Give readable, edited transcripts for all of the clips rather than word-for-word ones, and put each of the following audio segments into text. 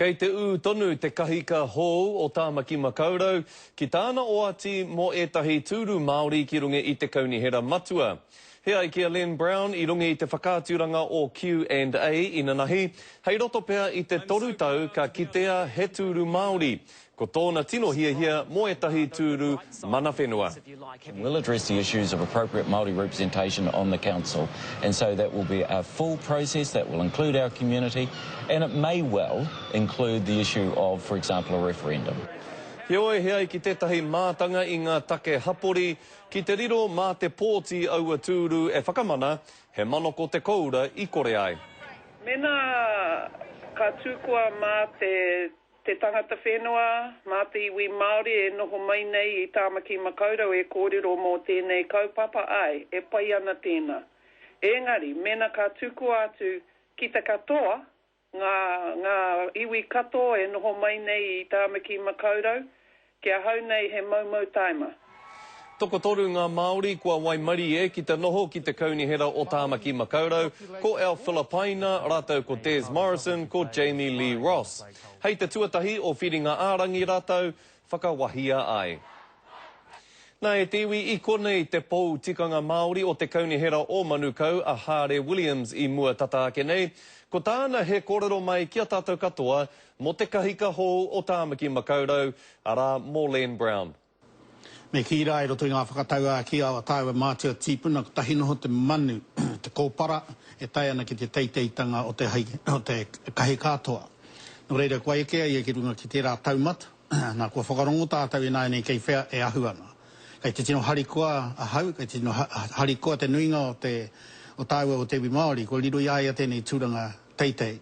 Kei te tonu te kahika hou o Tāmaki Makaurau, ki tāna o ati mo etahi tūru Māori ki runga I te kaunihera matua. He ai kia Len Brown I runga I te whakāturanga o Q&A ina nahi. Hei roto pea I te toru tau ka kitea he tūru Māori. Ko tōna tino hia mo etahi tūru mana whenua. We'll address the issues of appropriate Māori representation on the council, and so that will be a full process that will include our community, and it may well include the issue of, for example, a referendum. He oe he ai ki tētahi mātanga I ngā take hapori, ki te riro mā te pōti aua tūru e whakamana, he manoko te koura I kore ai. Mena ka tūkua mā te tangata whenua, mā te iwi Māori e noho mai nei I Tāmaki Makaurau e kōrero mō tēnei kaupapa ai, e pai ana tēnā. Engari, mena ka tūkua atu ki te katoa, ngā iwi katoa e noho mai nei I Tāmaki Makaurau, kia hau nei he maumau taima. Toko toru ngā Māori kua Waimari e ki te noho ki te kaunihera o Tāmaki Makaurau, ko Al Filipaina, rātau ko Des Morrison, ko Jamie Lee Ross. Hei te tuatahi o whiringa ārangi rātau, whakawahia ai. Nā e te iwi I konei te pou tikanga Māori o te kaunihera o Manukau a Hare Williams I mua tata ake nei, ko tāna he kōrero mai kia tātou katoa mo te kahika hou o Tāmaki Makaurau, ara mō Len Brown. Me ki rai roto I ngā whakataua ki awa tāua mātua tīpuna, ko tahi noho te manu, te kōpara, e tai ana ki te teiteitanga o te kahi katoa. No reira kua eke ai ki runga ki tērā taumata, nā kua whakarongo tātou I nāi nei kei whea e ahu ana. Kei te tino harikoa a hau, kei te tino harikoa te nuinga o tāua o Tewi Māori, ko liru I aia tēnei tūranga teitei.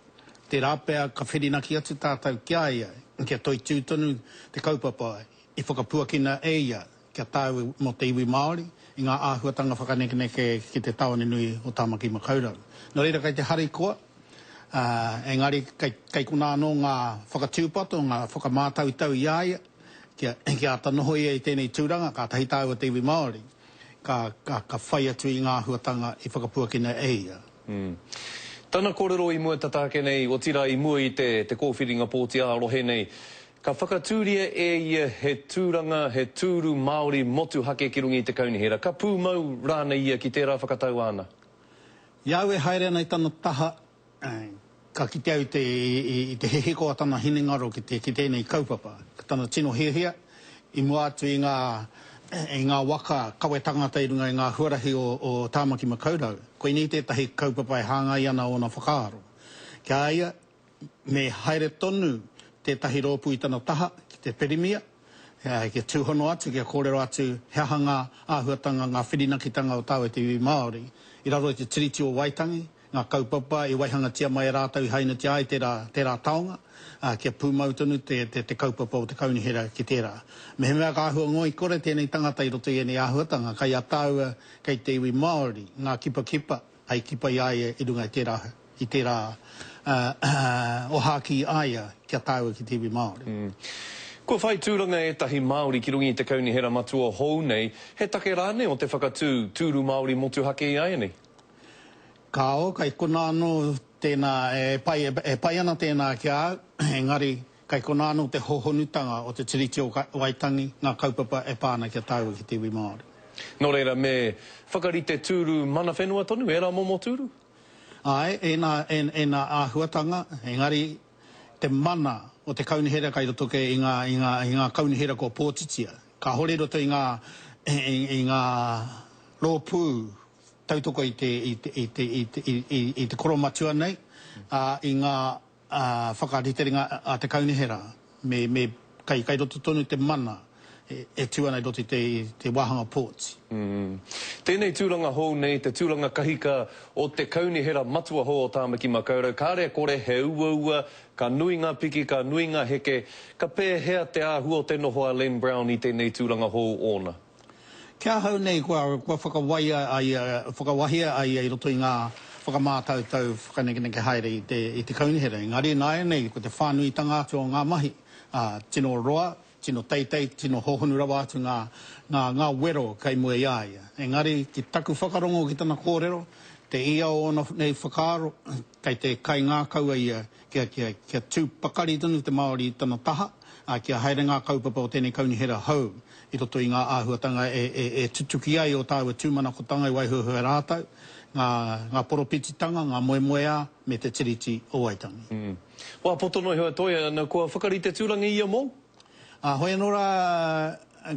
Te rāpea ka whirinaki atu tātou kia ia, kia toi tūtonu te kaupapa I whakapuakina e ia, kia tāu mo te iwi Māori, I ngā āhuatanga whakaneke ki te taone nui o Tāmaki Makaurau. No reira kei te harikoa, engari kei kuna anō ngā whakatūpato, ngā whakamātautau I aia, kia ata noho ia I tēnei tūranga, ka tahi tāu o te iwi Māori, ka whai atu I ngā āhuatanga I whakapuakina e ia. Tana kōrero I mua tatake nei, o tira I mua I te kōwhiringa pōti alohe nei, ka whakatūria e ia he tūranga, he tūru Māori motu hake ki rungi I te kaunihera. Ka pūmau rāna ia ki tērā whakatau ana? Iau e haere nei tana taha, ka kite au I te heheko a tana hinengaro ki tēnei kaupapa. Ka tana tino hehea, I mua atu I ngā waka kawe tangata I runga I ngā huarahi o Tāmaki Makaurau. Koe ni tētahi kaupapa e hāngai ana o na whakaaro. Kia aia, me haere tonu, tētahi rōpū I tana taha, ki te perimia, kia tūhono atu, kia kōrero atu, hea ngā āhuatanga, ngā whirinakitanga o tāua te iwi Māori. I raro I te tiriti o Waitangi, ngā kaupapa, I waihanga tia mai rātau I haina tia ai tērā taonga, kia pūmau tonu te kaupapa o te kaunihera ki tērā. Me he mea ka āhua ngoi kore tēnei tangata I roto I ene āhuatanga, kai a tāua kei te iwi Māori, ngā kipa, ai kipa I aia I runga I tērā o haki aia kia tāua ki te iwi Māori. Ko whai tūranga e tahi Māori ki rungi I te kaunihera matua hou nei, he take rāne o te whakatū tūru Māori motu hake I aia nei? Ka o, kai kona anō tēnā, e pai ana tēnā ki a, engari, kai kona anō te hohonutanga o te tiriti o Waitangi, ngā kaupapa e pāna kia tāua ki te iwi Māori. Nō reira, me whakarite tūru mana whenua tonu, e rā momo tūru? Ai, e nā āhuatanga, engari te mana o te kaunihera kai roto ke I ngā kaunihera ko Pōtitia. Ka hore roto I ngā rōpū tautoko I te koromatua nei, I ngā whakariteringa a te kaunihera, me kai roto tonu te mana, e tuana I roto te wahanga pōti. Tēnei tūranga hou nei, te tūranga kahika o te kaunihera matua hou o Tāmaki Makaurau, ka rea kore he ua, ka nui ngā piki, ka nui ngā heke, ka pēhea te āhua o te noho a Len Brown I tēnei tūranga hou ona. Kia hau nei, kua whakawahia ai I roto I ngā whakamātautau whakaneke haere I te kaunihera. Ngari nāia nei, ko te whānui tangātu o ngā mahi, tino roa, tino teitei, tino hohonu rawa atu ngā wero kai mua I aia. Engari, ki taku whakarongo ki tana kōrero, te ia o nei whakaaro, kei te kai ngā kaua ia, kia tū pakari tonu te Māori tana taha, kia haere ngā kaupapa o tēnei kaunihera hau, i roto i ngā āhuatanga tutuki ai o tāua tūmanakotanga i waihuahua rātau, ngā poropititanga, ngā moemoea, me te tiriti o Waitangi. Wā potono hoa toia, nā kua whakarite tūrangi ia mō? Hoi anora,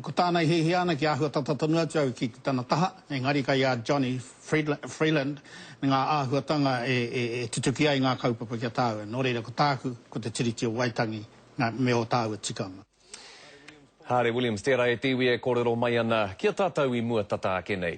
ko tānei hehi ana ki āhua tatatanu atu ki tana taha, engari kai a Johnny Freeland, ngā āhuatanga tutuki ai ngā kaupapa kia tāua. Nō reira ko tāku, ko te tiriti o Waitangi, me o tāua tikanga. Hāre Williams, tērā e tiwi e kōrero mai ana, kia tātou i mua tata ake nei.